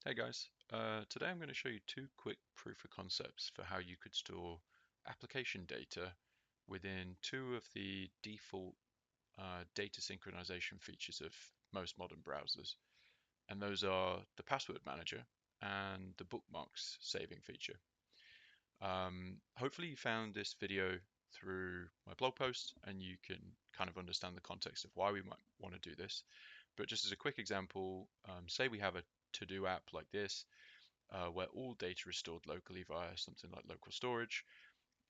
Hey guys, today I'm going to show you two quick proof of concepts for how you could store application data within two of the default data synchronization features of most modern browsers. And those are the password manager and the bookmarks saving feature. Hopefully you found this video through my blog post and you can kind of understand the context of why we might want to do this. But just as a quick example, say we have a to-do app like this where all data is stored locally via something like local storage.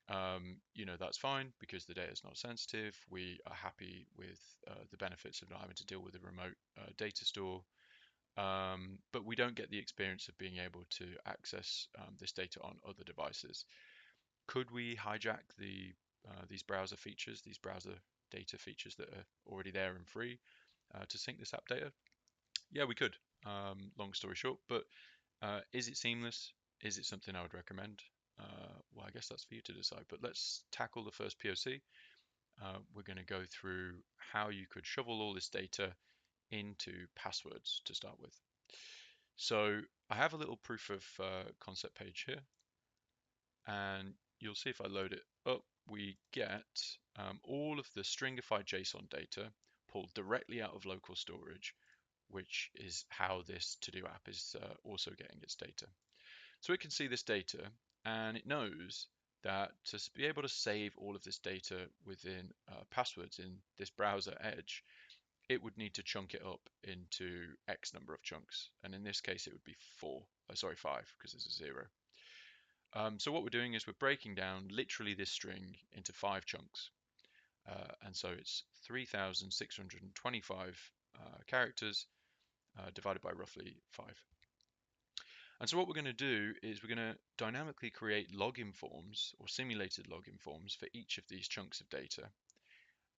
That's fine because the data is not sensitive. We are happy with the benefits of not having to deal with a remote data store. But we don't get the experience of being able to access this data on other devices. Could we hijack these browser features, these browser data features that are already there and free to sync this app data? Yeah, we could. Long story short, but is it seamless? Is it something I would recommend? Well, I guess that's for you to decide. But let's tackle the first POC. We're going to go through how you could shovel all this data into passwords to start with. So I have a little proof of concept page here, and you'll see if I load it up, we get all of the stringified JSON data pulled directly out of local storage, which is how this to-do app is also getting its data. So it can see this data and it knows that to be able to save all of this data within passwords in this browser edge, it would need to chunk it up into X number of chunks. And in this case, it would be five, because there's a zero. So what we're doing is we're breaking down literally this string into 5 chunks. And so it's 3,625 characters divided by roughly 5. And so what we're going to do is we're going to dynamically create login forms or simulated login forms for each of these chunks of data.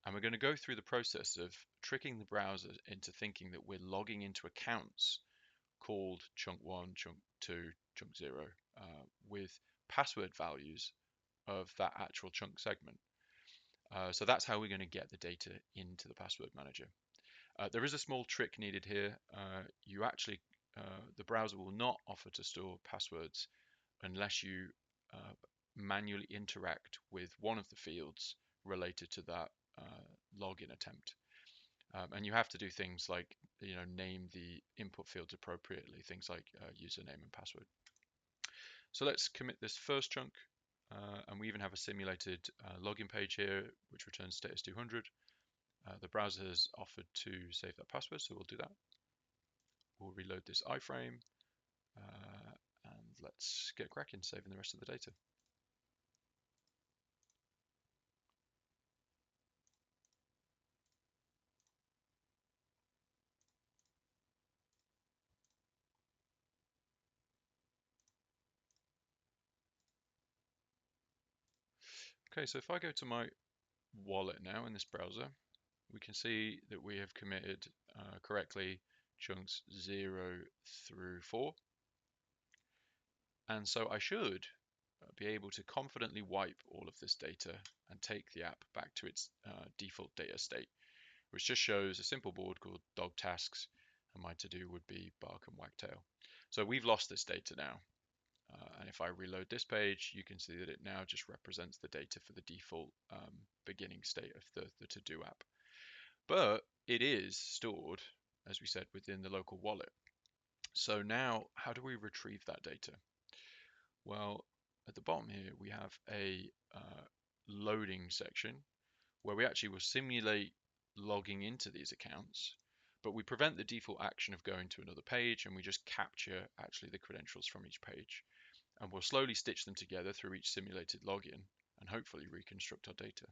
And we're going to go through the process of tricking the browser into thinking that we're logging into accounts called chunk 1, chunk 2, chunk 0 with password values of that actual chunk segment. So that's how we're going to get the data into the password manager. There is a small trick needed here. The browser will not offer to store passwords unless you manually interact with one of the fields related to that login attempt. And you have to do things like, name the input fields appropriately, things like username and password. So let's commit this first chunk. And we even have a simulated login page here, which returns status 200. The browser has offered to save that password, so we'll do that. We'll reload this iframe, and let's get cracking, saving the rest of the data. Okay, so if I go to my wallet now in this browser, we can see that we have committed correctly chunks 0 through 4. And so I should be able to confidently wipe all of this data and take the app back to its default data state, which just shows a simple board called dog tasks, and my to-do would be bark and wagtail. So we've lost this data now. And if I reload this page, you can see that it now just represents the data for the default beginning state of the to-do app. But it is stored, as we said, within the local wallet. So now, how do we retrieve that data? Well, at the bottom here, we have a loading section where we actually will simulate logging into these accounts, but we prevent the default action of going to another page, and we just capture actually the credentials from each page. And we'll slowly stitch them together through each simulated login and hopefully reconstruct our data.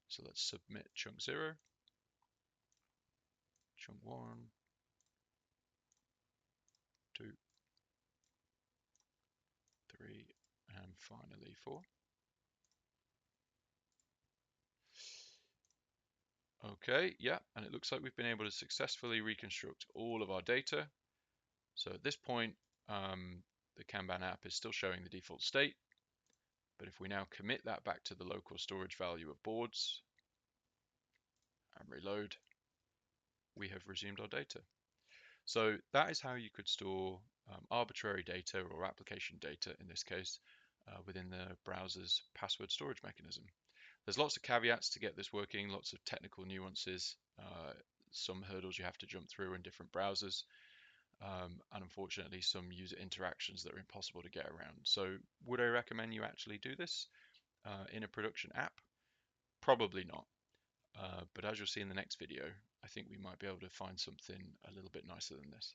So let's submit chunk 0, chunk 1, 2, 3, and finally 4. Okay, yeah, and it looks like we've been able to successfully reconstruct all of our data. So at this point, the Kanban app is still showing the default state, but if we now commit that back to the local storage value of boards and reload, we have resumed our data. So that is how you could store arbitrary data or application data in this case within the browser's password storage mechanism. There's lots of caveats to get this working, lots of technical nuances, some hurdles you have to jump through in different browsers, and unfortunately some user interactions that are impossible to get around. So would I recommend you actually do this in a production app? Probably not. But as you'll see in the next video, I think we might be able to find something a little bit nicer than this.